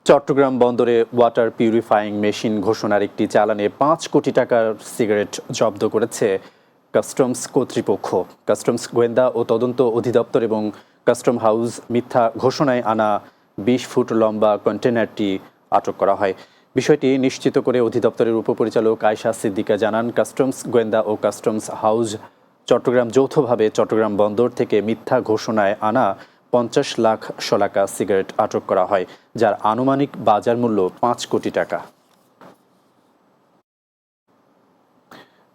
চট্টগ্রাম বন্দরে water purifying machine ঘোষণার একটি চালানে ৫ কোটি টাকার সিগারেট জব্দ করেছে কাস্টমস কর্তৃপক্ষ। কাস্টমস গোয়েন্দা ও তদন্ত অধিদপ্তর এবং কাস্টম হাউস মিথ্যা ঘোষণায় আনা ২০ ফুট লম্বা কন্টেনারটি আটক করা হয়। বিষয়টি নিশ্চিত করে অধিদপ্তরের উপপরিচালক আয়শা সিদ্দিকা জানান, কাস্টমস গোয়েন্দা ও কাস্টমস হাউস চট্টগ্রাম যৌথভাবে চট্টগ্রাম বন্দর থেকে মিথ্যা ঘোষণায় আনা ৫০ লাখ শলাকা সিগারেট আটক করা হয়, যার আনুমানিক বাজার মূল্য ৫ কোটি টাকা।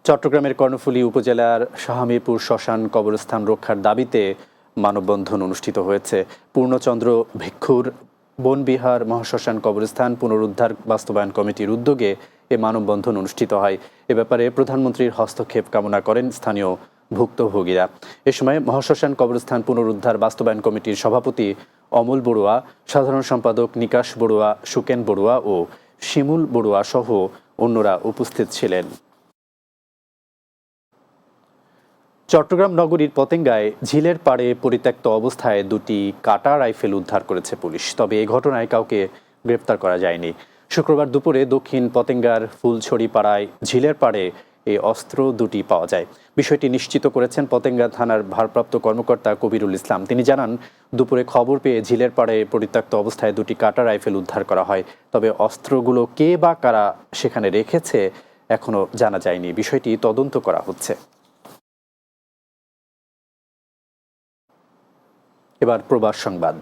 চট্টগ্রামের কর্ণফুলী উপজেলার শাহমীরপুর শ্মশান কবরস্থান রক্ষার দাবিতে মানববন্ধন অনুষ্ঠিত হয়েছে। পূর্ণচন্দ্র ভিক্ষুর বনবিহার মহাশ্মশান কবরস্থান পুনরুদ্ধার বাস্তবায়ন কমিটির উদ্যোগে এ মানববন্ধন অনুষ্ঠিত হয়। এ ব্যাপারে প্রধানমন্ত্রীর হস্তক্ষেপ কামনা করেন স্থানীয় ভুক্তভোগীরা। এ সময় মহাশ্মশান কবরস্থান পুনরুদ্ধার বাস্তবায়ন কমিটির সভাপতি অমল বড়ুয়া, সাধারণ সম্পাদক নিকাশ বড়ুয়া, সুকেন বড়ুয়া ও শিমুল বড়ুয়া সহ অন্যরা উপস্থিত ছিলেন। চট্টগ্রাম নগরীর পতেঙ্গায় ঝিলের পাড়ে পরিত্যক্ত অবস্থায় দুটি কাটা রাইফেল উদ্ধার করেছে পুলিশ। তবে এই ঘটনায় কাউকে গ্রেপ্তার করা যায়নি। শুক্রবার দুপুরে দক্ষিণ পতেঙ্গার ফুলছড়ি পাড়ায় ঝিলের পাড়ে এই অস্ত্র দুটি পাওয়া যায়। বিষয়টি নিশ্চিত করেছেন পতেঙ্গা থানার ভারপ্রাপ্ত কর্মকর্তা কবিরুল ইসলাম। তিনি জানান, দুপুরে খবর পেয়ে ঝিলের পাড়ে পরিত্যক্ত অবস্থায় দুটি কাটা রাইফেল উদ্ধার করা হয়। তবে অস্ত্রগুলো কে বা কারা সেখানে রেখেছে এখনো জানা যায়নি। বিষয়টি তদন্ত করা হচ্ছে। এবার প্রবাস সংবাদ।